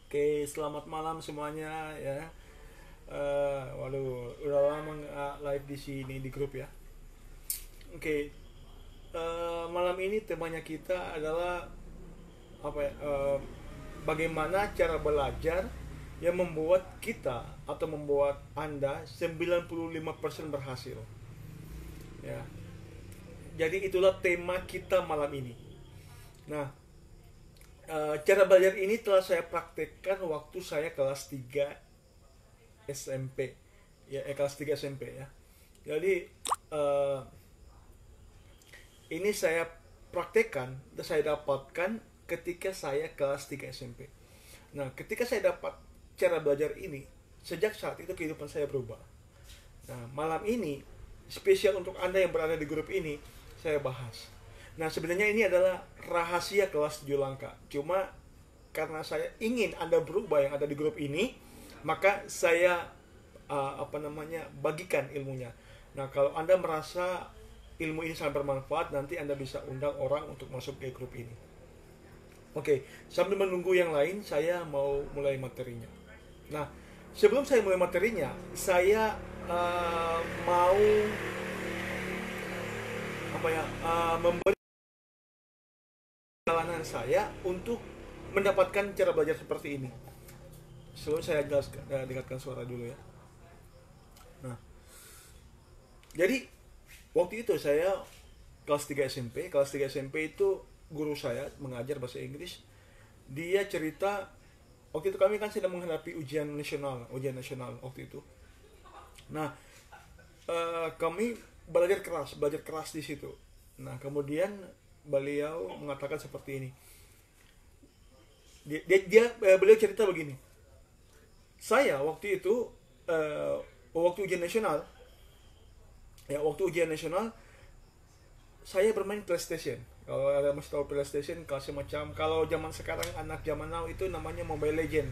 Oke, selamat malam semuanya ya. Waduh, udah lama nggak live di sini di grup ya. Oke, malam ini temanya kita adalah apa ya? Bagaimana cara belajar yang membuat kita atau membuat Anda 95% berhasil. Ya. Jadi itulah tema kita malam ini. Nah, cara belajar ini telah saya praktekkan waktu saya kelas 3 SMP ya, kelas 3 SMP ya. Jadi eh, ini saya praktekkan dan saya dapatkan ketika saya kelas 3 SMP. Nah, ketika saya dapat cara belajar ini, sejak saat itu kehidupan saya berubah. Nah, malam ini spesial untuk Anda yang berada di grup ini saya bahas. Nah, sebenarnya ini adalah rahasia kelas 7 langkah. Cuma karena saya ingin Anda berubah yang ada di grup ini, maka saya bagikan ilmunya. Nah, kalau Anda merasa ilmu ini sangat bermanfaat, nanti Anda bisa undang orang untuk masuk ke grup ini. Oke, sambil menunggu yang lain, saya mau mulai materinya. Nah, sebelum saya mulai materinya, saya mau memberi perjalanan saya untuk mendapatkan cara belajar seperti ini. Sebelum saya dengarkan suara dulu ya. Nah, jadi waktu itu saya kelas 3 SMP. Kelas 3 SMP itu guru saya mengajar bahasa Inggris. Dia cerita waktu itu kami kan sedang menghadapi ujian nasional waktu itu. Nah, kami belajar keras di situ. Nah, kemudian beliau mengatakan seperti ini. Beliau cerita begini. Saya waktu itu waktu ujian nasional, saya bermain PlayStation. Kalau ada masih tahu PlayStation, kalau semacam kalau zaman sekarang anak zaman now itu namanya Mobile Legend.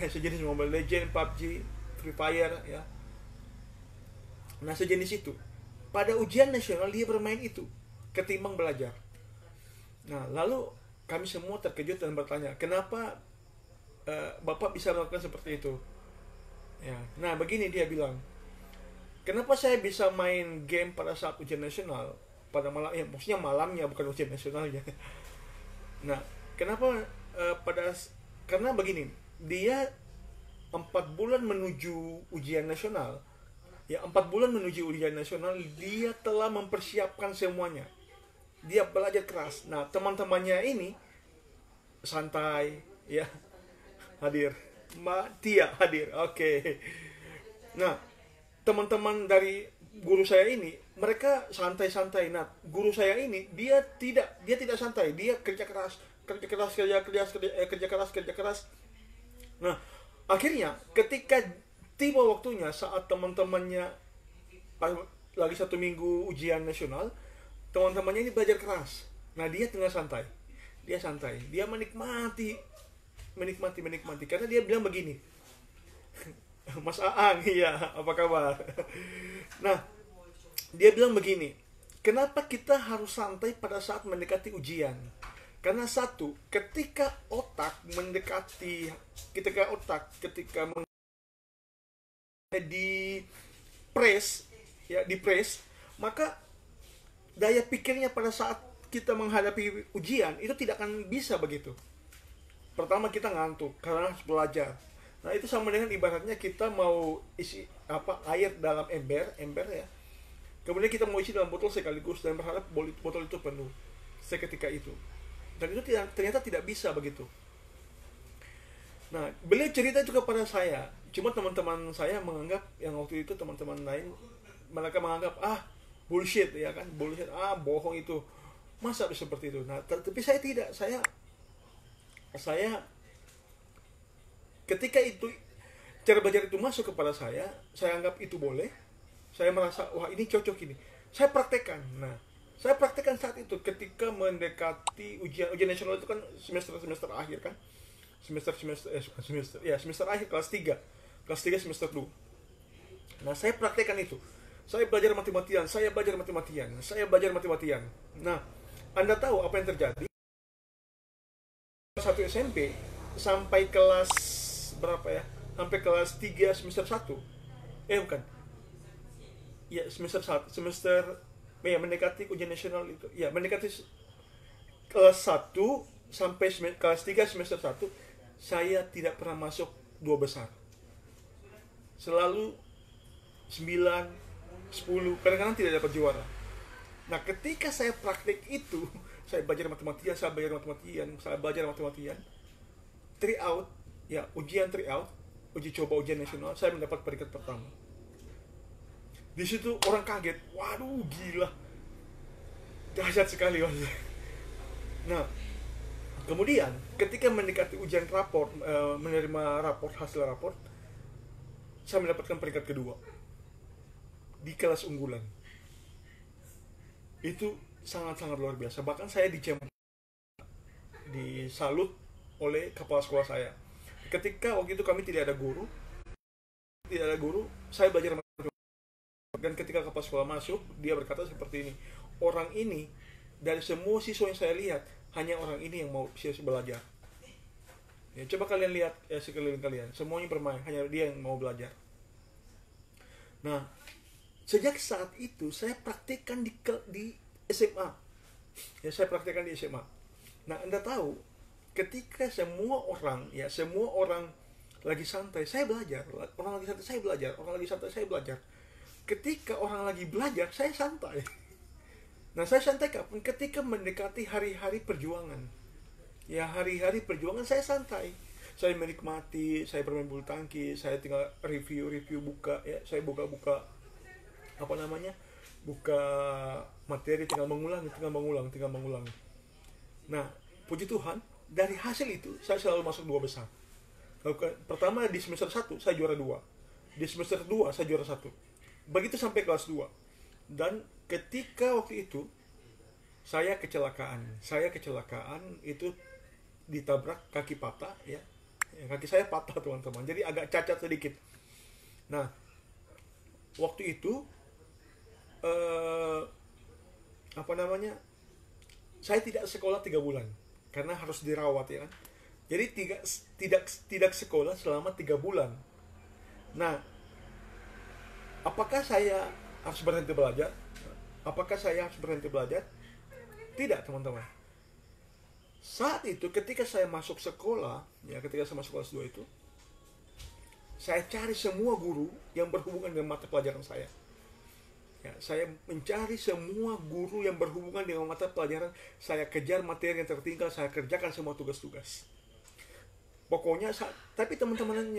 Sejenis Mobile Legend, PUBG, Free Fire ya. Nah, sejenis itu. Pada ujian nasional dia bermain itu ketimbang belajar. Nah, lalu kami semua terkejut dan bertanya, kenapa Bapak bisa melakukan seperti itu? Ya, nah begini dia bilang, kenapa saya bisa main game pada saat ujian nasional, pada malam, ya maksudnya malamnya bukan ujian nasionalnya. Nah, kenapa karena begini, dia 4 bulan menuju ujian nasional, ya 4 bulan menuju ujian nasional dia telah mempersiapkan semuanya. Dia belajar keras. Nah, teman-temannya ini santai, ya hadir. Mbak Tia hadir. Oke. Nah, teman-teman dari guru saya ini, mereka santai-santai. Nah, guru saya ini dia tidak santai. Dia kerja keras, kerja keras. Nah, akhirnya ketika tiba waktunya saat teman-temannya lagi 1 minggu ujian nasional, teman-temannya ini belajar keras. Nah, dia tengah santai. Dia menikmati karena dia bilang begini. Mas Aang, iya, apa kabar? Nah, dia bilang begini, kenapa kita harus santai pada saat mendekati ujian? Karena satu, ketika di press, maka daya pikirnya pada saat kita menghadapi ujian itu tidak akan bisa begitu. Pertama, kita ngantuk karena harus belajar. Nah, itu sama dengan ibaratnya kita mau isi air dalam ember ya. Kemudian kita mau isi dalam botol sekaligus dan berharap botol itu penuh seketika itu. Dan itu ternyata tidak bisa begitu. Nah, beliau cerita itu kepada saya. Cuma teman-teman saya menganggap, yang waktu itu teman-teman lain, mereka menganggap bullshit ya kan, bohong itu, masa seperti itu. Nah, tapi saya tidak. Saya ketika itu cara belajar itu masuk kepada saya anggap itu boleh. Saya merasa wah ini cocok ini. Saya praktekkan. Nah, saya praktekkan saat itu ketika mendekati ujian nasional itu kan semester akhir kan. Semester akhir kelas 3 semester 2. Nah, saya praktekkan itu. Saya belajar mati-matian. Nah, Anda tahu apa yang terjadi? Satu SMP, sampai kelas berapa ya? Sampai kelas 3 semester satu. Bukan. Ya, semester 1, ya mendekati ujian nasional itu. Ya, mendekati kelas 1 sampai kelas 3 semester satu, saya tidak pernah masuk 2 besar. Selalu 9, 10, kadang-kadang tidak dapat juara. Nah, ketika saya praktik itu, saya belajar matematian, try out, ya ujian try out, uji coba ujian nasional, saya mendapat peringkat pertama. Di situ orang kaget, waduh gila, dahsyat sekali maksudnya. Nah, kemudian ketika mendekati ujian raport, menerima hasil raport, saya mendapatkan peringkat kedua di kelas unggulan. Itu sangat-sangat luar biasa. Bahkan saya disalut oleh kepala sekolah saya. Ketika waktu itu kami tidak ada guru, saya belajar matematika. Dan ketika kepala sekolah masuk, dia berkata seperti ini, orang ini dari semua siswa yang saya lihat, hanya orang ini yang mau belajar. Ya, coba kalian lihat sekeliling kalian, semuanya bermain, hanya dia yang mau belajar. Nah, sejak saat itu saya praktikkan di SMA. Ya, saya praktikkan di SMA. Nah, Anda tahu, ketika semua orang lagi santai, saya belajar. Orang lagi santai, saya belajar. Orang lagi santai, saya belajar. Ketika orang lagi belajar, saya santai. Nah, saya santai kapan? Ketika mendekati hari-hari perjuangan. Ya, hari-hari perjuangan saya santai. Saya menikmati, saya bermain bulu tangkis, saya tinggal review buka, ya, saya buka materi, tinggal mengulang. Nah, puji Tuhan, dari hasil itu saya selalu masuk 2 besar. Pertama di semester 1 saya juara 2. Di semester 2 saya juara 1. Begitu sampai kelas 2. Dan ketika waktu itu saya kecelakaan itu ditabrak, kaki patah, ya. Kaki saya patah, teman-teman. Jadi agak cacat sedikit. Nah, waktu itu saya tidak sekolah 3 bulan karena harus dirawat, ya kan. Jadi tidak sekolah selama 3 bulan. Nah, apakah saya harus berhenti belajar? Tidak, teman-teman. Saat itu ketika saya masuk sekolah, ketika saya masuk kelas 2 itu, saya cari semua guru yang berhubungan dengan mata pelajaran saya. Ya, saya mencari semua guru yang berhubungan dengan mata pelajaran. Saya kejar materi yang tertinggal, saya kerjakan semua tugas-tugas. Pokoknya, tapi teman-teman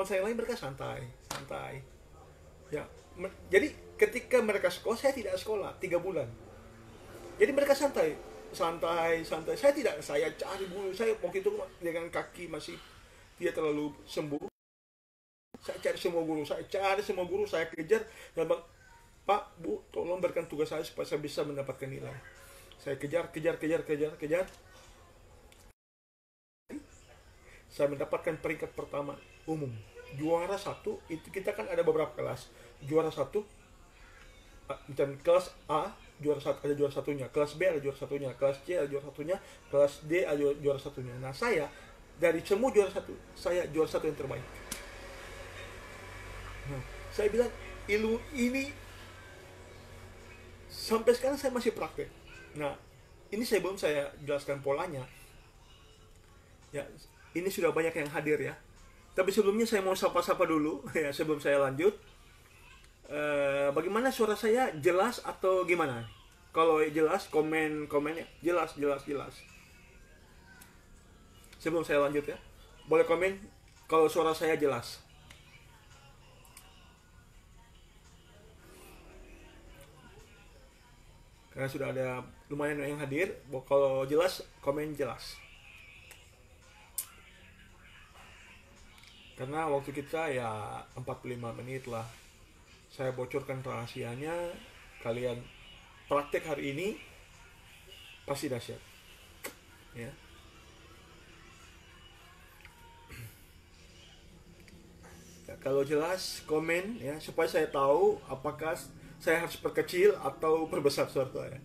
saya lain mereka santai. Ya, jadi ketika mereka sekolah, saya tidak sekolah 3 bulan. Jadi mereka santai. Saya tidak, saya cari guru. Saya waktu itu dengan kaki masih tidak terlalu sembuh. Saya cari semua guru, saya kejar. Dan Pak, Bu, tolong berikan tugas saya supaya saya bisa mendapatkan nilai. Saya kejar. Saya mendapatkan peringkat pertama umum. Juara 1, itu kita kan ada beberapa kelas. Juara 1, dan kelas A, ada juara satunya. Kelas B ada juara satunya. Kelas C ada juara satunya. Kelas D ada juara satunya. Nah, saya, dari semua juara 1, saya juara 1 yang terbaik. Nah, saya bilang, ilmu ini sampai sekarang saya masih praktek. Nah, ini sebelum saya jelaskan polanya. Ya, ini sudah banyak yang hadir, ya. Tapi sebelumnya saya mau sapa-sapa dulu, ya, sebelum saya lanjut. Bagaimana suara saya, jelas atau gimana? Kalau jelas, komennya jelas. Sebelum saya lanjut, ya, boleh komen kalau suara saya jelas. Karena sudah ada lumayan yang hadir. Kalau jelas, komen jelas. Karena waktu kita ya 45 menit lah. Saya bocorkan rahasianya. Kalian praktek hari ini pasti dahsyat, ya. Ya, kalau jelas komen, ya, supaya saya tahu apakah saya harus perkecil atau perbesar suara saya.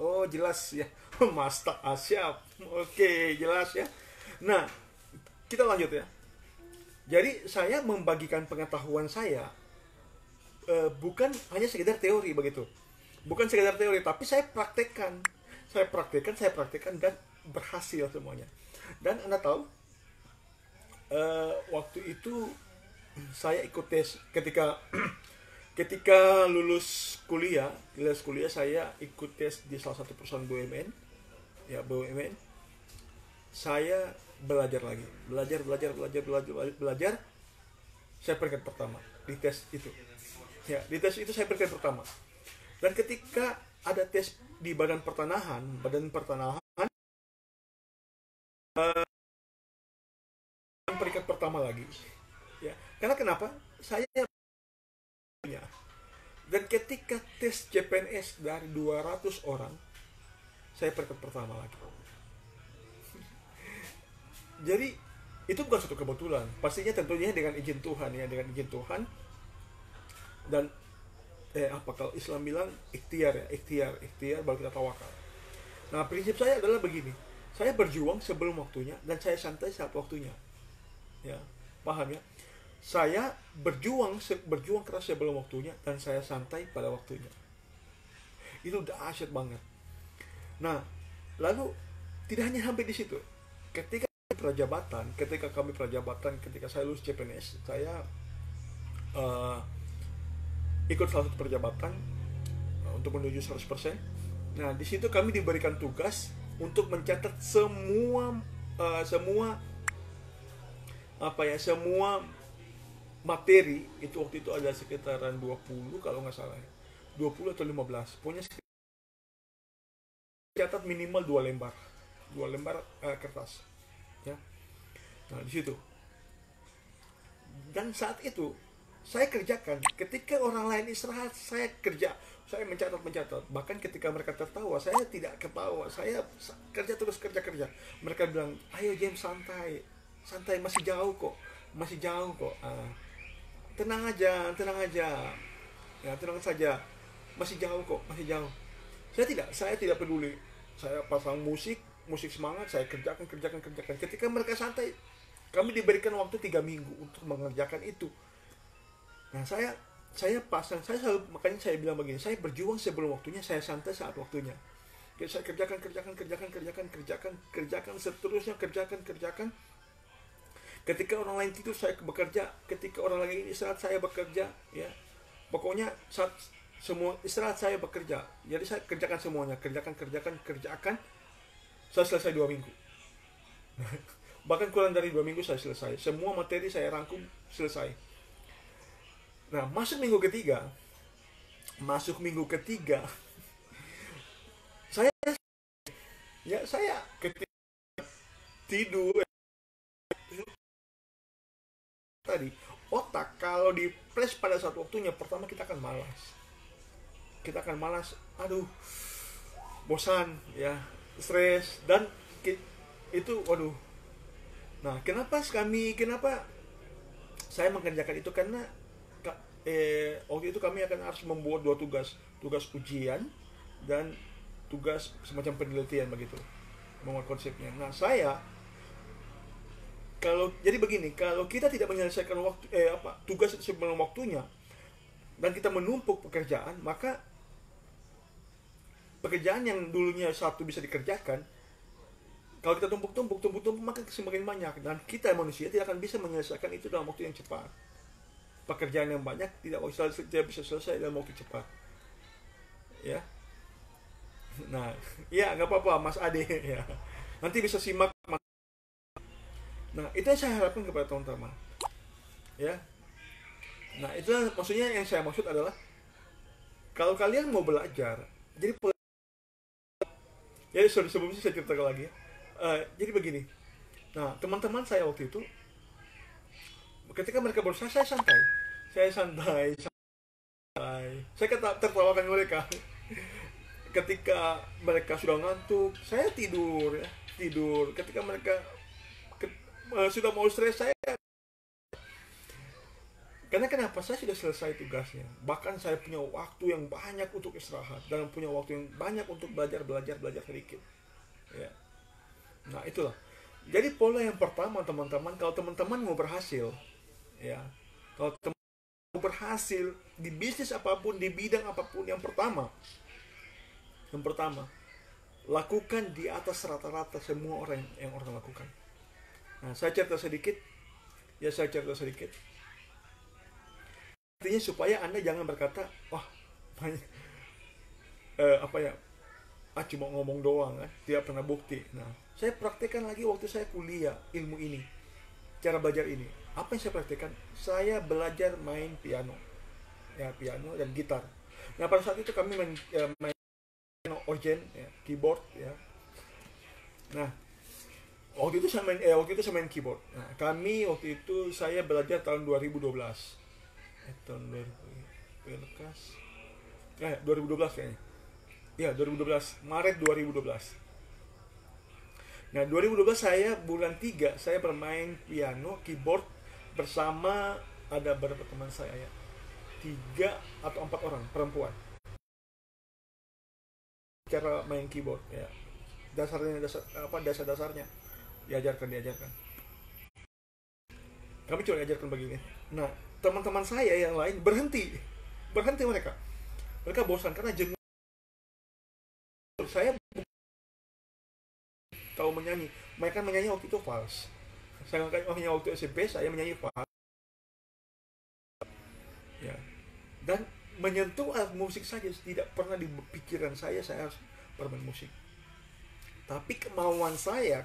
Oh jelas ya. Master siap. Oke jelas ya. Nah kita lanjut ya. Jadi saya membagikan pengetahuan saya bukan hanya sekedar teori begitu. Bukan sekedar teori, tapi saya praktekkan. Saya praktekkan dan berhasil semuanya. Dan Anda tahu, waktu itu saya ikut tes ketika ketika lulus kuliah saya ikut tes di salah satu perusahaan BUMN, ya BUMN. Saya belajar lagi, belajar. Saya peringkat pertama di tes itu. Ya, di tes itu saya peringkat pertama. Dan ketika ada tes di badan pertanahan peringkat pertama lagi. Ya, karena kenapa? Saya punya. Dan ketika tes CPNS dari 200 orang, saya peringkat pertama lagi. Jadi itu bukan suatu kebetulan, pastinya tentunya dengan izin Tuhan ya, dengan izin Tuhan. Dan apa kalau Islam bilang ikhtiar ya, ikhtiar baru kita tawakal. Nah prinsip saya adalah begini, saya berjuang sebelum waktunya dan saya santai saat waktunya. Ya, paham ya? Saya berjuang keras sebelum waktunya dan saya santai pada waktunya. Itu dahsyat banget. Nah, lalu tidak hanya sampai di situ. Ketika kami prajabatan, ketika saya lulus CPNS, saya ikut salah satu perjabatan untuk menuju 100%. Nah, di situ kami diberikan tugas untuk mencatat semua materi. Itu waktu itu ada sekitaran 20 kalau nggak salah. 20 atau 15. Pokoknya catat minimal 2 lembar. 2 lembar kertas. Ya. Nah, di situ. Dan saat itu saya kerjakan. Ketika orang lain istirahat, saya kerja. Saya mencatat. Bahkan ketika mereka tertawa, saya tidak ketawa. Saya kerja terus, kerja. Mereka bilang, ayo James, santai, masih jauh kok. Tenang aja. Ya, tenang saja. Masih jauh kok. Saya tidak peduli. Saya pasang musik semangat, saya kerjakan. Ketika mereka santai, kami diberikan waktu 3 minggu untuk mengerjakan itu. Nah, saya makanya saya bilang begini, saya berjuang sebelum waktunya, saya santai saat waktunya. Saya kerjakan, seterusnya kerjakan. Ketika orang lain tidur, saya bekerja. Ketika orang lain istirahat, saya bekerja. Ya, pokoknya saat semua istirahat saya bekerja. Jadi saya kerjakan semuanya, kerjakan. Saya selesai 2 minggu. Bahkan kurang dari 2 minggu saya selesai. Semua materi saya rangkum, selesai. Nah, masuk minggu ketiga, saya ketika tidur tadi, otak kalau di press pada saat waktunya, pertama kita akan malas, aduh, bosan, ya, stres, dan itu, waduh. Nah, kenapa saya mengerjakan itu? Karena waktu itu kami akan harus membuat 2 tugas ujian dan tugas semacam penelitian begitu, membuat konsepnya. Nah, jadi begini, kalau kita tidak menyelesaikan tugas sebelum waktunya dan kita menumpuk pekerjaan, maka pekerjaan yang dulunya satu bisa dikerjakan, kalau kita tumpuk maka semakin banyak, dan kita manusia tidak akan bisa menyelesaikan itu dalam waktu yang cepat. Pekerjaan yang banyak tidak bisa selesai dalam waktu cepat. Ya. Nah, ya nggak apa-apa Mas Ade ya. Nanti bisa simak. Nah, itu yang saya harapkan kepada teman-teman. Ya. Nah, itulah maksudnya, yang saya maksud adalah kalau kalian mau belajar, jadi sebelumnya saya ceritakan lagi ya. Jadi begini. Nah, teman-teman saya waktu itu, ketika mereka berusaha, saya santai. Saya tertawakan mereka. Ketika mereka sudah ngantuk, saya tidur. Ketika mereka sudah mau stres, saya Karena kenapa? Saya sudah selesai tugasnya. Bahkan saya punya waktu yang banyak untuk istirahat dan punya waktu yang banyak untuk belajar sedikit. Ya. Nah, itulah. Jadi pola yang pertama, teman-teman, kalau teman-teman mau berhasil, ya. Kalau teman-teman mau berhasil di bisnis apapun, di bidang apapun, yang pertama, lakukan di atas rata-rata semua orang yang orang lakukan. Nah, saya cerita sedikit. Artinya supaya Anda jangan berkata, wah, cuma ngomong doang, tidak pernah bukti. Nah, saya praktekkan lagi waktu saya kuliah ilmu ini, cara belajar ini. Apa yang saya praktekkan? Saya belajar main piano, piano dan gitar. Nah, pada saat itu kami main organ, keyboard, ya. Nah, waktu itu saya main keyboard. Nah, waktu itu saya belajar tahun 2012. Tahun 2012 kayaknya. Ya, 2012, Maret 2012. Nah, 2012 saya bulan 3 saya bermain piano, keyboard bersama ada beberapa teman saya, ya. 3 atau 4 orang perempuan. Cara main keyboard, ya. Dasarnya diajarkan. Kami cuma diajarkan begini. Nah, teman-teman saya yang lain berhenti mereka bosan karena jenuh. Saya tahu menyanyi, mereka menyanyi waktu itu vals. Saya waktu SMP saya menyanyi vals, ya. Dan menyentuh alat musik saja tidak pernah di pikiran saya harus bermain musik. Tapi kemauan saya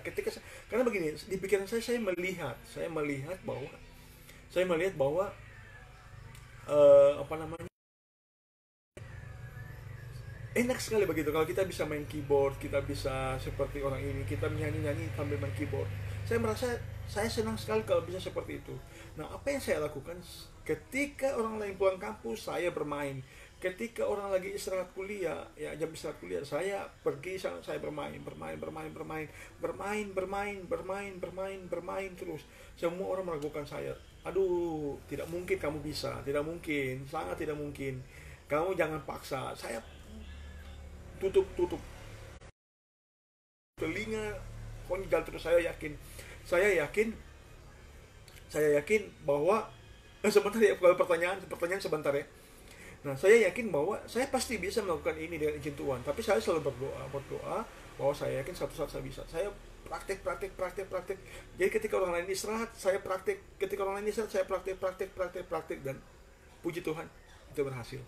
karena begini, di pikiran saya melihat bahwa enak sekali begitu kalau kita bisa main keyboard, kita bisa seperti orang ini, kita nyanyi sambil main keyboard. Saya merasa saya senang sekali kalau bisa seperti itu. Nah, apa yang saya lakukan ketika orang lain pulang kampus, saya bermain. Ketika orang lagi istirahat kuliah, ya jam istirahat kuliah, saya pergi, saya bermain terus. Semua orang meragukan saya. Aduh, tidak mungkin kamu bisa, sangat tidak mungkin. Kamu jangan paksa. Saya tutup telinga, konjal terus. Saya yakin bahwa sebentar ya, kalau pertanyaan sebentar ya. Nah, saya yakin bahwa saya pasti bisa melakukan ini dengan izin Tuhan. Tapi saya selalu berdoa bahwa saya yakin suatu saat saya bisa. Saya praktek. Jadi ketika orang lain istirahat, saya praktek. Ketika orang lain istirahat, saya praktek. Dan puji Tuhan, itu berhasil.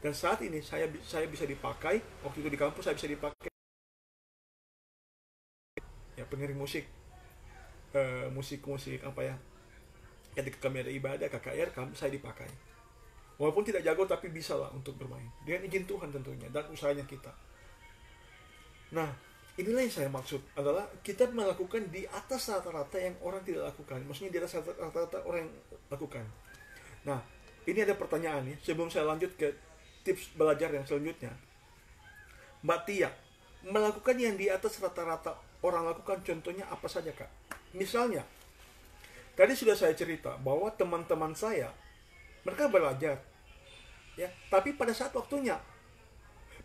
Dan saat ini saya bisa dipakai. Waktu itu di kampus saya bisa dipakai, ya, pengiring musik, musik apa ya, ketika kami ada ibadah KKR, saya dipakai. Walaupun tidak jago, tapi bisa lah untuk bermain dengan izin Tuhan tentunya dan usahanya kita. Nah, inilah yang saya maksud, adalah kita melakukan di atas rata-rata yang orang tidak lakukan. Maksudnya di atas rata-rata orang yang lakukan. Nah, ini ada pertanyaan nih sebelum saya lanjut ke tips belajar yang selanjutnya. Mbak Tia, melakukan yang di atas rata-rata orang lakukan, contohnya apa saja, Kak? Misalnya, tadi sudah saya cerita bahwa teman-teman saya, mereka belajar, ya, tapi pada saat waktunya.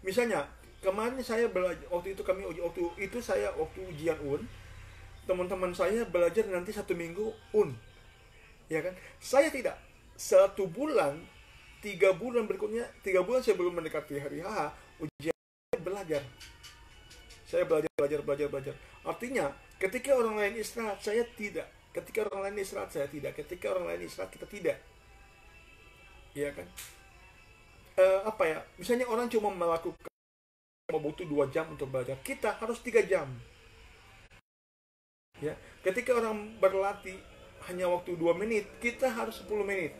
Misalnya, kemarin saya belajar, waktu itu ujian UN, teman-teman saya belajar nanti 1 minggu UN, ya kan? Saya tidak. 1 bulan, 3 bulan berikutnya, 3 bulan sebelum mendekati hari H, ujian, belajar. Saya belajar. Artinya, ketika orang lain istirahat, saya tidak. Ketika orang lain istirahat, saya tidak. Ketika orang lain istirahat, kita tidak. Iya kan? Misalnya orang cuma butuh 2 jam untuk belajar. Kita harus 3 jam. Ya, ketika orang berlatih hanya waktu 2 menit, kita harus 10 menit.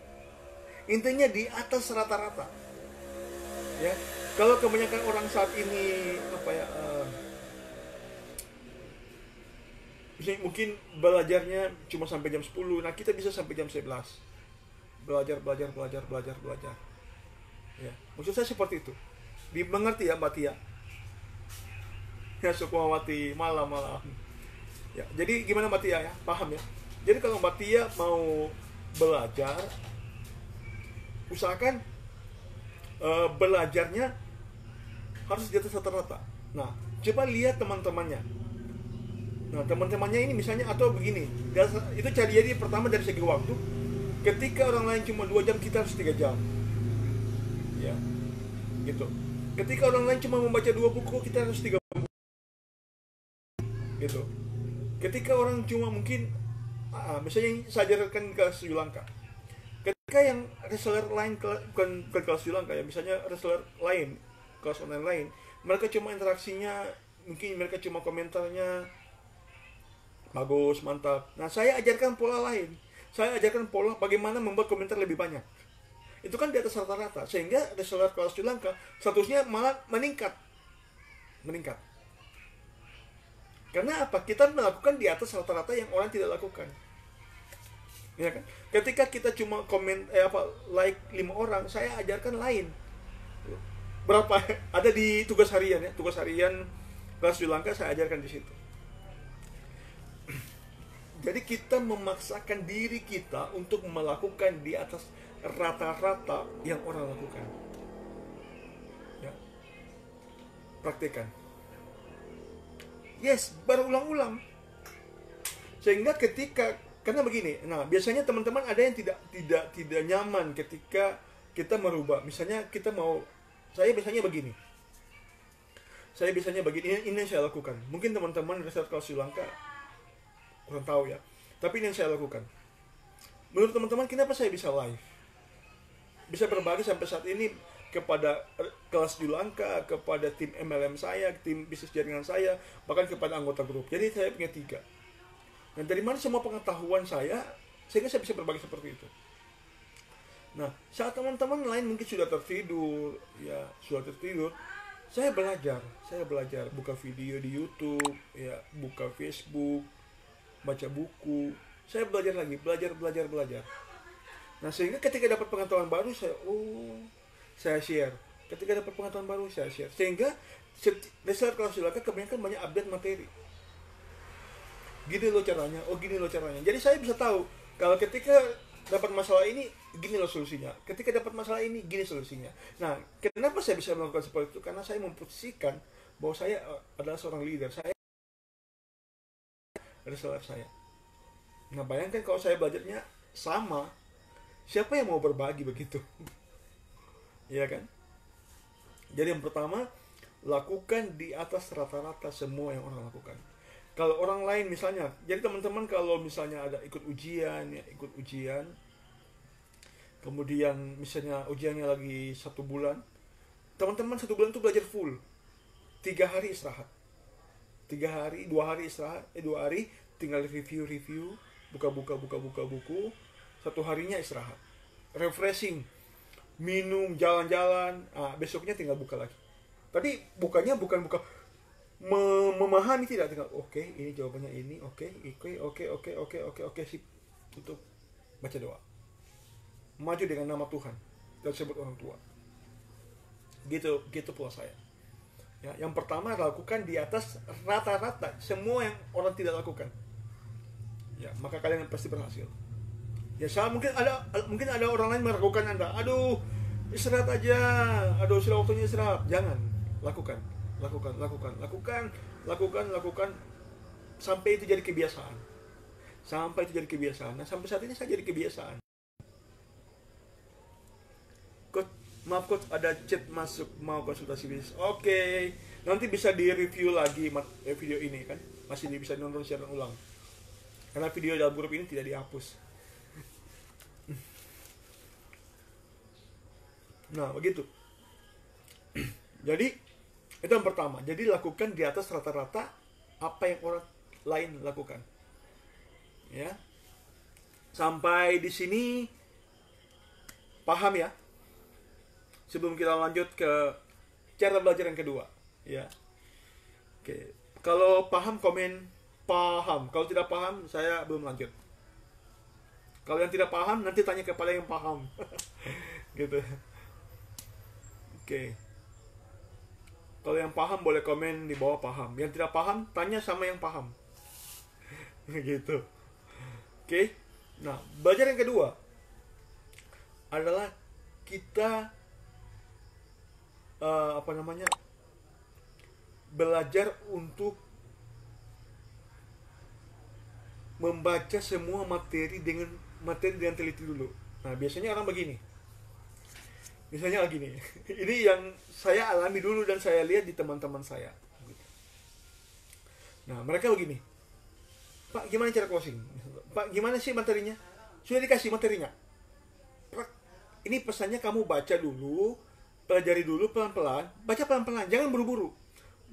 Intinya di atas rata-rata. Ya, kalau kebanyakan orang saat ini mungkin belajarnya cuma sampai jam 10, nah kita bisa sampai jam 11. Belajar. Ya, maksud saya seperti itu. Dimengerti ya, Mbak Tia? Ya, Sukmawati, malam. Ya, jadi gimana Mbak Tia ya? Paham ya? Jadi kalau Mbak Tia mau belajar, usahakan belajarnya harus di atas rata-rata. Nah, coba lihat teman-temannya. Nah, teman-temannya ini misalnya, atau begini, itu cari jadi pertama dari segi waktu. Ketika orang lain cuma 2 jam, kita harus 3 jam. Ya, gitu. Ketika orang lain cuma membaca 2 buku, kita harus 3 buku. Gitu. Ketika orang cuma mungkin, misalnya saya ajarkan ke Sri Lanka. Ketika yang reseller lain, bukan kelas Sri Lanka ya, misalnya reseller lain, kelas online lain, mereka cuma interaksinya, mungkin mereka cuma komentarnya bagus, mantap. Nah, saya ajarkan pola lain. Saya ajarkan pola bagaimana membuat komentar lebih banyak. Itu kan di atas rata-rata. Sehingga reseller kelas Sri Lanka statusnya malah meningkat. Meningkat. Karena apa? Kita melakukan di atas rata-rata yang orang tidak lakukan. Ya kan? Ketika kita cuma like 5 orang, saya ajarkan lain. Berapa? Ada di tugas harian ya. Tugas harian kelas Sri Lanka saya ajarkan di situ. Jadi kita memaksakan diri kita untuk melakukan di atas rata-rata yang orang lakukan. Ya. Praktekkan. Yes, berulang-ulang. Sehingga karena begini, nah biasanya teman-teman ada yang tidak nyaman ketika kita merubah. Misalnya saya biasanya begini. Ini yang saya lakukan. Mungkin teman-teman research kalau Sri Lanka kurang tahu ya, tapi ini yang saya lakukan. Menurut teman-teman, kenapa saya bisa live, bisa berbagi sampai saat ini kepada kelas Sri Lanka, kepada tim MLM saya, tim bisnis jaringan saya, bahkan kepada anggota grup. Jadi saya punya 3. Dan dari mana semua pengetahuan saya, sehingga saya bisa berbagi seperti itu. Nah, saat teman-teman lain mungkin sudah tertidur, saya belajar, buka video di YouTube, ya, buka Facebook, baca buku, saya belajar lagi, belajar. Nah, sehingga ketika dapat pengetahuan baru, saya share. Ketika dapat pengetahuan baru, saya share. Sehingga reseller kelas Sri Lanka kebanyakan banyak update materi. Gini loh caranya, Jadi saya bisa tahu, kalau ketika dapat masalah ini, gini loh solusinya. Ketika dapat masalah ini, gini solusinya. Nah, kenapa saya bisa melakukan seperti itu? Karena saya memposisikan bahwa saya adalah seorang leader. Saya reseller saya. Nah, bayangkan kalau saya belajarnya sama, siapa yang mau berbagi begitu? Iya kan? Jadi yang pertama, lakukan di atas rata-rata semua yang orang lakukan. Kalau orang lain misalnya, jadi teman-teman kalau misalnya ada ikut ujian, kemudian misalnya ujiannya lagi 1 bulan, teman-teman 1 bulan itu belajar full, 3 hari istirahat. 2 hari istirahat, 2 hari tinggal review, buka buku, 1 harinya istirahat, refreshing, minum, jalan-jalan, besoknya tinggal buka lagi. Tadi bukanya bukan buka memahami, tidak, tinggal ini jawabannya ini, oke, sip, tutup, baca doa, maju dengan nama Tuhan dan sebut orang tua. Gitu pola saya. Ya, yang pertama, lakukan di atas rata-rata semua yang orang tidak lakukan. Ya, maka kalian pasti berhasil. Ya, mungkin ada orang lain meragukan Anda. Aduh, istirahat aja. Aduh, sudah waktunya istirahat. Jangan, lakukan sampai itu jadi kebiasaan. Nah, sampai saat ini saya jadi kebiasaan. Maaf coach, ada chat masuk, mau konsultasi bisnis. Oke. Nanti bisa di-review lagi video ini kan. Masih bisa nonton siaran ulang. Karena video dalam grup ini tidak dihapus. Nah, begitu. Jadi, itu yang pertama. Jadi lakukan di atas rata-rata apa yang orang lain lakukan. Ya. Sampai di sini paham ya? Sebelum kita lanjut ke cara belajar yang kedua, ya. Oke. Kalau paham, komen paham. Kalau tidak paham, saya belum lanjut. Kalau yang tidak paham, nanti tanya kepada yang paham. Gitu. Oke. Kalau yang paham boleh komen di bawah paham. Yang tidak paham, tanya sama yang paham. Gitu. Oke. Nah, belajar yang kedua adalah kita belajar untuk membaca semua materi dengan teliti dulu. Nah, biasanya orang begini. Misalnya gini, ini yang saya alami dulu dan saya lihat di teman-teman saya. Nah, mereka begini, Pak, gimana cara closing? Pak, gimana sih materinya? Sudah dikasih materinya. Ini pesannya kamu baca dulu, pelajari dulu pelan-pelan, baca pelan-pelan, jangan buru-buru.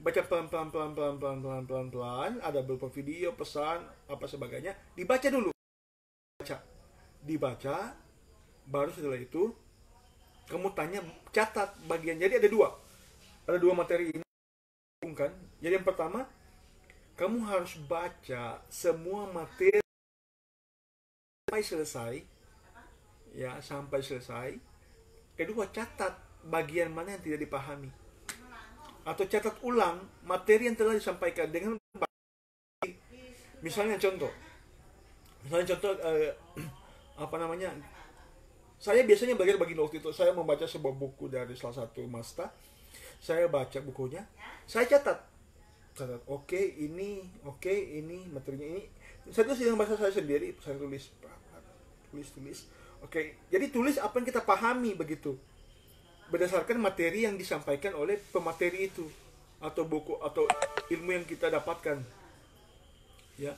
Baca pelan-pelan, ada beberapa video, pesan, apa sebagainya, dibaca dulu. Dibaca, baru setelah itu kamu tanya, catat bagian. Jadi ada dua materi ini kan. Jadi yang pertama, kamu harus baca semua materi sampai selesai, ya, sampai selesai. Kedua, catat bagian mana yang tidak dipahami, atau catat ulang materi yang telah disampaikan dengan misalnya contoh saya biasanya belajar begini. Waktu itu saya membaca sebuah buku dari salah satu masta. Saya baca bukunya, saya catat, oke, ini materinya ini. Saya tulis dengan bahasa saya sendiri, saya tulis. Oke, jadi tulis apa yang kita pahami begitu, berdasarkan materi yang disampaikan oleh pemateri itu, atau buku atau ilmu yang kita dapatkan. Ya,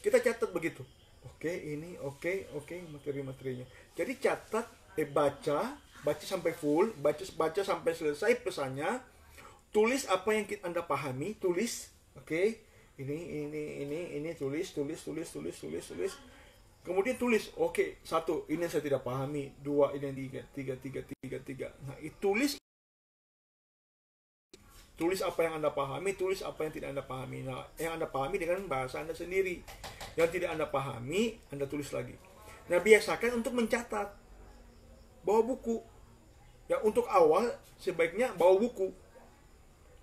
kita catat begitu. Oke, ini oke, materi-materinya. Jadi catat, baca sampai full, baca sampai selesai pesannya, tulis apa yang Anda pahami, tulis, oke, ini tulis. Kemudian tulis, oke, 1, ini yang saya tidak pahami, 2, ini yang 3. Nah, tulis apa yang Anda pahami, tulis apa yang tidak Anda pahami. Nah, yang Anda pahami dengan bahasa Anda sendiri. Yang tidak Anda pahami, Anda tulis lagi. Nah, biasakan untuk mencatat. Bawa buku. Ya, untuk awal sebaiknya bawa buku.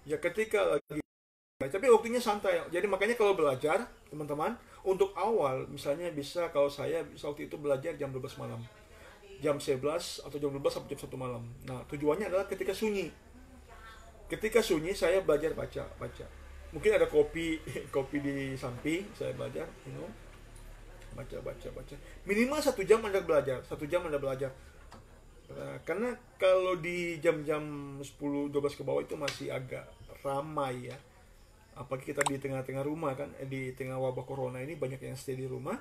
Ya, ketika lagi. Tapi waktunya santai. Jadi makanya kalau belajar, teman-teman, untuk awal, misalnya bisa, kalau saya bisa waktu itu belajar jam 12 malam. Jam 11 atau jam 12 sampai jam 1 malam. Nah, tujuannya adalah ketika sunyi. Ketika sunyi saya belajar baca. Mungkin ada kopi di samping, saya belajar, baca. Minimal 1 jam Anda belajar. Karena kalau di jam 10-12 ke bawah itu masih agak ramai ya. Apalagi kita di tengah-tengah rumah kan, di tengah wabah corona ini banyak yang stay di rumah.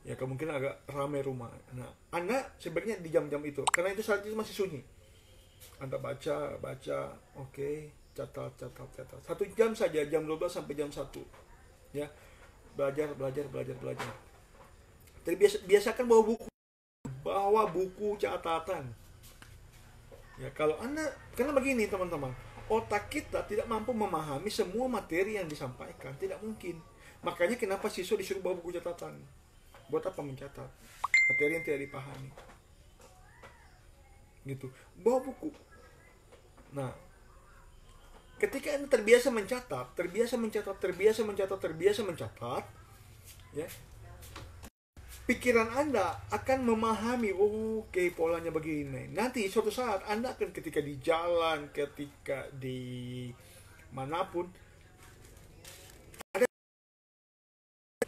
Ya kemungkinan agak ramai rumah. Nah, Anda sebaiknya di jam-jam itu, karena itu saat itu masih sunyi. Anda baca, oke, catat. 1 jam saja, jam 12 sampai jam 1. Ya. Belajar. Jadi biasakan bawa buku catatan. Ya, karena begini teman-teman, otak kita tidak mampu memahami semua materi yang disampaikan, tidak mungkin. Makanya kenapa siswa disuruh bawa buku catatan? Buat apa mencatat materi yang tidak dipahami? Gitu. Bawa buku. Nah, ketika Anda terbiasa mencatat, ya, pikiran Anda akan memahami, oke, polanya begini. Nanti suatu saat Anda akan, ketika di jalan, ketika di manapun,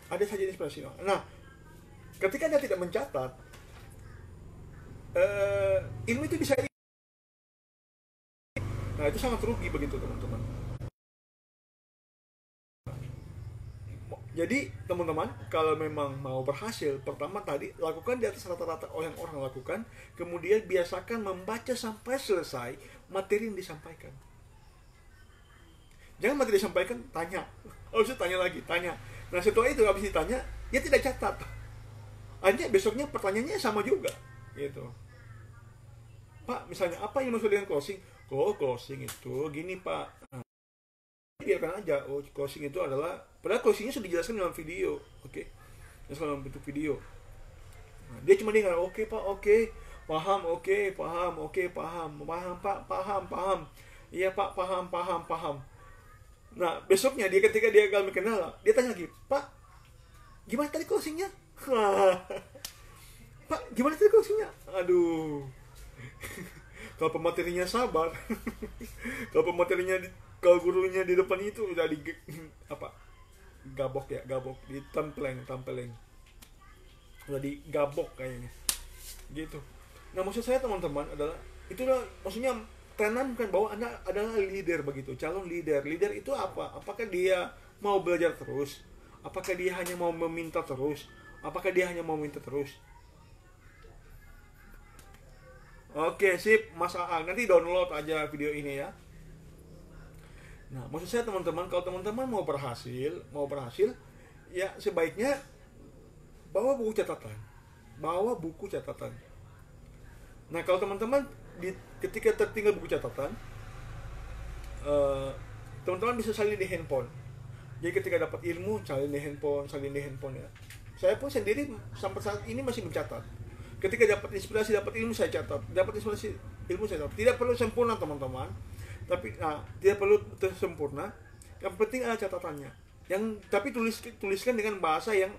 ada saja inspirasi. Nah, ketika Anda tidak mencatat, ilmu itu bisa. Nah, itu sangat rugi begitu teman-teman. Jadi teman-teman, kalau memang mau berhasil, pertama tadi lakukan di atas rata-rata yang orang lakukan. Kemudian biasakan membaca sampai selesai materi yang disampaikan. Jangan materi disampaikan, tanya. Harusnya tanya lagi. Nah, setelah itu habis ditanya, dia tidak catat. Akhirnya besoknya pertanyaannya sama juga, gitu. Pak, misalnya apa yang maksud dengan closing? Closing itu gini Pak. Nah, biarkan aja. Closing itu adalah, padahal closingnya sudah dijelaskan dalam video, oke? Dalam bentuk video. Nah, dia cuma dengar, oke Pak, oke, paham, Pak, paham. Iya Pak, paham. Nah, besoknya ketika dia kami kenal, dia tanya lagi, Pak, gimana tadi closingnya? Pak, gimana tadi closingnya? Aduh. Kalau pematerinya sabar, kalau pematerinya kalau gurunya di depan itu udah di apa, gabok, ditempeleng, udah digabok kayaknya gitu. Nah maksud saya teman-teman adalah itulah maksudnya, tanamkan bahwa Anda adalah leader begitu, calon leader. Leader itu apa? Apakah dia mau belajar terus? Apakah dia hanya mau meminta terus? Apakah dia hanya mau minta terus? Oke, sip, Mas Aang. Nanti download aja video ini ya. Nah, maksud saya teman-teman, kalau teman-teman mau berhasil, ya sebaiknya bawa buku catatan. Bawa buku catatan. Nah, kalau teman-teman ketika tertinggal buku catatan, teman-teman bisa salin di handphone. Jadi ketika dapat ilmu, salin di handphone ya. Saya pun sendiri sampai saat ini masih mencatat. Ketika dapat inspirasi, dapat ilmu, saya catat. Dapat inspirasi, ilmu, saya catat. Tidak perlu sempurna teman-teman, tapi tidak perlu sempurna. Yang penting ada catatannya. Tapi tuliskan dengan bahasa yang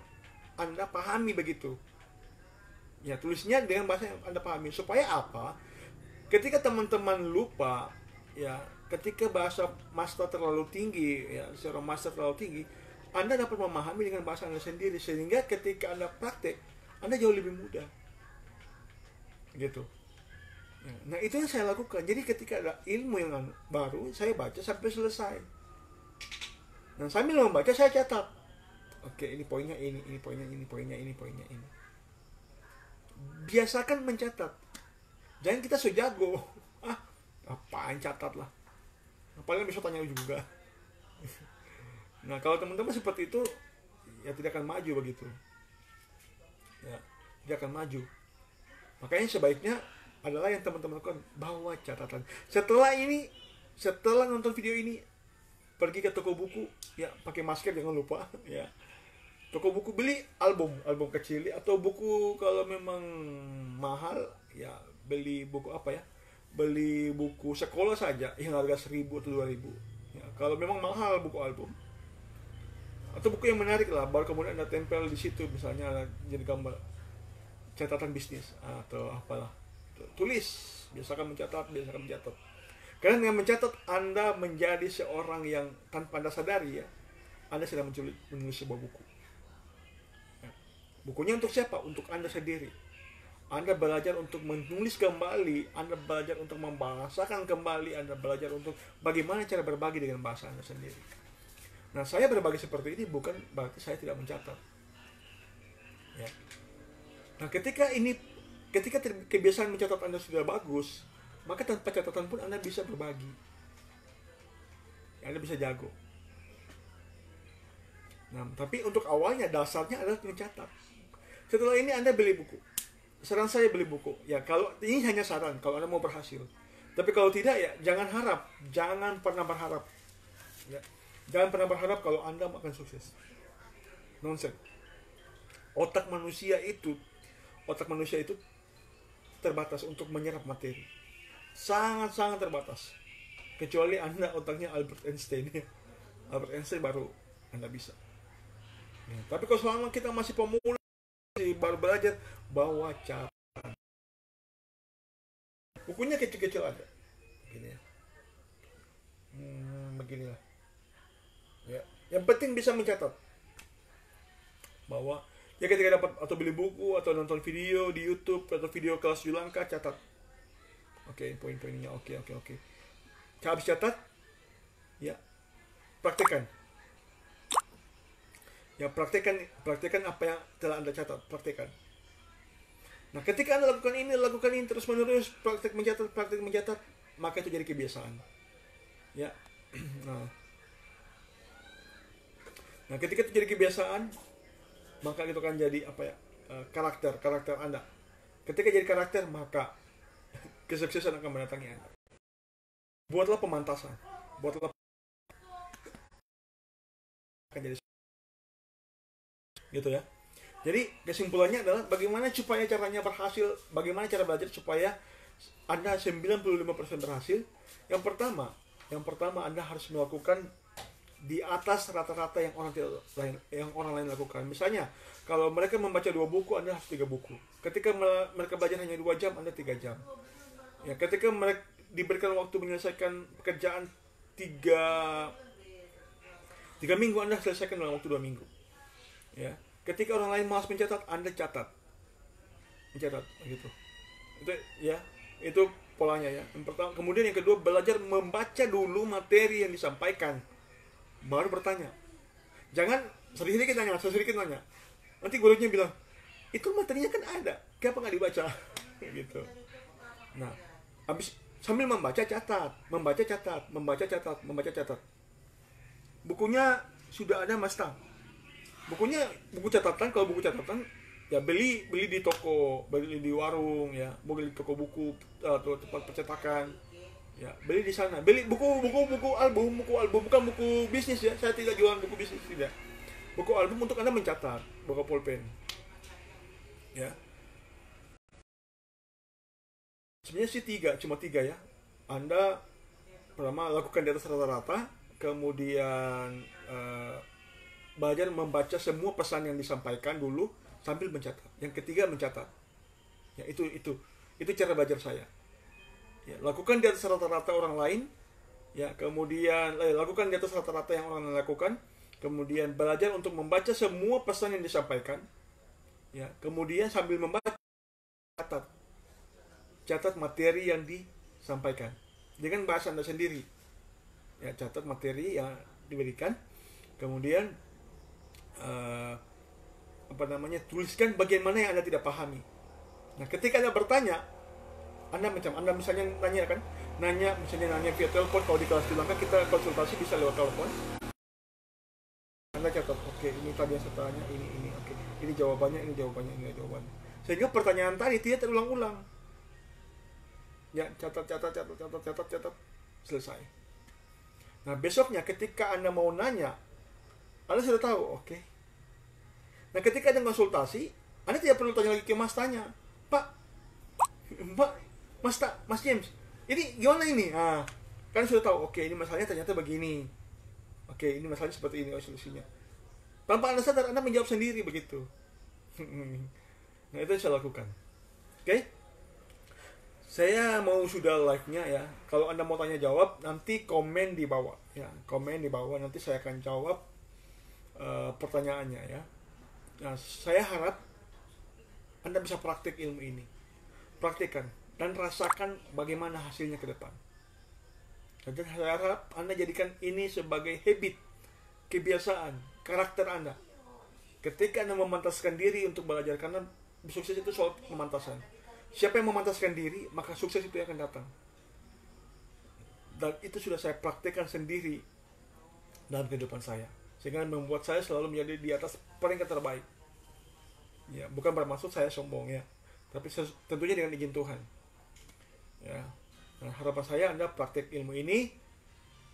Anda pahami begitu. Ya, tulisnya dengan bahasa yang Anda pahami. Supaya apa? Ketika teman-teman lupa, ya, ketika bahasa master terlalu tinggi, ya, secara master terlalu tinggi, Anda dapat memahami dengan bahasa Anda sendiri, sehingga ketika Anda praktek, Anda jauh lebih mudah. Gitu. Nah, itu yang saya lakukan. Jadi ketika ada ilmu yang baru, saya baca sampai selesai. Dan sambil membaca, saya catat. Oke, ini poinnya ini poinnya ini, poinnya ini, poinnya ini. Biasakan mencatat. Jangan kita sejago. Apaan catat lah. Paling bisa tanya juga. Nah, kalau teman-teman seperti itu, ya tidak akan maju begitu. Ya, tidak akan maju. Makanya sebaiknya adalah yang teman-teman lakukan, bawa catatan. Setelah nonton video ini, pergi ke toko buku, ya, pakai masker jangan lupa, ya. Toko buku, beli album kecil, atau buku kalau memang mahal, ya beli buku apa ya? Beli buku sekolah saja yang harga 1.000 atau 2.000. Ya, kalau memang mahal buku album. Atau buku yang menarik lah, baru kemudian Anda tempel di situ, misalnya jadi gambar catatan bisnis atau apalah. Tulis, biasakan mencatat. Karena dengan mencatat, Anda menjadi seorang yang tanpa Anda sadari, ya, Anda sedang menulis sebuah buku. Ya. Bukunya untuk siapa? Untuk Anda sendiri. Anda belajar untuk menulis kembali, Anda belajar untuk membahasakan kembali, Anda belajar untuk bagaimana cara berbagi dengan bahasa Anda sendiri. Nah, saya berbagi seperti ini bukan berarti saya tidak mencatat. Ya. Nah, ketika kebiasaan mencatat Anda sudah bagus, maka tanpa catatan pun Anda bisa berbagi. Anda bisa jago. Nah, tapi untuk awalnya dasarnya adalah mencatat. Setelah ini Anda beli buku. Saran saya beli buku. Ya, kalau ini hanya saran kalau Anda mau berhasil. Tapi kalau tidak, ya jangan pernah berharap. Ya. Jangan pernah berharap kalau Anda akan sukses. Nonsense. Otak manusia itu terbatas untuk menyerap materi. Sangat terbatas. Kecuali Anda otaknya Albert Einstein. Albert Einstein baru Anda bisa. Ya, tapi kalau selama kita masih pemula, baru belajar, bawa catatan. Bukunya kecil-kecil ada. Begini ya. Beginilah. Ya, yang penting bisa mencatat. Bahwa ya ketika dapat atau beli buku atau nonton video di YouTube atau video kelas Yulanka, catat. Oke, poin-poinnya. Oke. Habis catat, ya praktekkan. Ya praktekkan apa yang telah Anda catat, praktekkan. Nah, ketika Anda lakukan ini terus menerus, praktek mencatat, maka itu jadi kebiasaan. Ya. Nah, ketika itu jadi kebiasaan, maka itu akan jadi karakter Anda. Ketika jadi karakter, maka kesuksesan akan mendatangi Anda. Buatlah pemantasan, akan jadi gitu ya. Jadi kesimpulannya adalah bagaimana supaya caranya berhasil, bagaimana cara belajar supaya Anda 95% berhasil. Yang pertama Anda harus melakukan di atas rata-rata yang orang lain lakukan. Misalnya, kalau mereka membaca 2 buku, Anda harus 3 buku. Ketika mereka belajar hanya 2 jam, Anda 3 jam. Ya, ketika mereka diberikan waktu menyelesaikan pekerjaan tiga 3 minggu, Anda selesaikan dalam waktu 2 minggu. Ya, ketika orang lain malas mencatat, Anda mencatat, begitu. Itu ya, itu polanya ya. Yang pertama, kemudian yang kedua, belajar membaca dulu materi yang disampaikan, baru bertanya. Jangan sedikit nanya. Nanti gurunya bilang, itu materinya kan ada, kenapa nggak dibaca? Gitu. Nah, habis sambil membaca catat. Bukunya sudah ada, Mas Tang. Buku catatan, kalau buku catatan ya beli di toko, beli di warung ya, beli di toko buku atau tempat percetakan. Ya, beli di sana. Beli buku album, bukan buku bisnis ya. Saya tidak jualan buku bisnis, tidak. Buku album untuk Anda mencatat, buku pulpen. Ya. Sebenarnya sih cuma tiga ya. Anda pertama lakukan di atas rata-rata, kemudian belajar membaca semua pesan yang disampaikan dulu sambil mencatat. Yang ketiga mencatat. Ya, itu cara belajar saya. Ya, lakukan di atas rata-rata orang lain. Ya, kemudian lakukan di atas rata-rata yang orang lain lakukan. Kemudian belajar untuk membaca semua pesan yang disampaikan. Ya, kemudian sambil membaca catat materi yang disampaikan dengan bahasa Anda sendiri. Ya, catat materi yang diberikan. Kemudian tuliskan bagian mana yang Anda tidak pahami. Nah, ketika Anda bertanya, Anda misalnya nanya via telepon. Kalau di kelas di Langkah kita konsultasi bisa lewat telepon. Anda catat, oke, ini tadi yang saya tanya, ini, oke, ini jawabannya. Sehingga pertanyaan tadi tidak terulang-ulang. Ya, catat, selesai. Nah, besoknya ketika Anda mau nanya, Anda sudah tahu, oke. Nah, ketika Anda konsultasi, Anda tidak perlu tanya lagi ke Mas, tanya, Pak, Mas James, ini gimana ini? Nah, kan sudah tahu, oke, ini masalahnya ternyata begini. Oke, ini masalahnya seperti ini, solusinya. Tanpa Anda sadar, Anda menjawab sendiri begitu. Nah, itu yang saya lakukan. Oke? Saya mau sudah live-nya ya. Kalau Anda mau tanya jawab, nanti komen di bawah. Ya, komen di bawah, nanti saya akan jawab pertanyaannya ya. Nah, saya harap Anda bisa praktik ilmu ini. Praktikkan dan rasakan bagaimana hasilnya ke depan. Dan saya harap Anda jadikan ini sebagai habit, kebiasaan, karakter Anda. Ketika Anda memantaskan diri untuk belajar, karena sukses itu soal pemantasan. Siapa yang memantaskan diri, maka sukses itu akan datang. Dan itu sudah saya praktikkan sendiri dalam kehidupan saya. Sehingga membuat saya selalu menjadi di atas peringkat terbaik. Ya, bukan bermaksud saya sombong ya, tapi tentunya dengan izin Tuhan. Ya. Nah, harapan saya Anda praktik ilmu ini,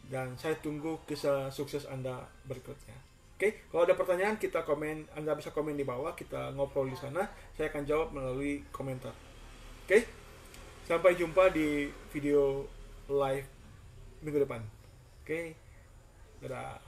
dan saya tunggu kisah sukses Anda berikutnya. Oke, kalau ada pertanyaan kita komen, Anda bisa komen di bawah, kita ngobrol di sana, saya akan jawab melalui komentar. Oke, sampai jumpa di video live minggu depan. Oke, dadah.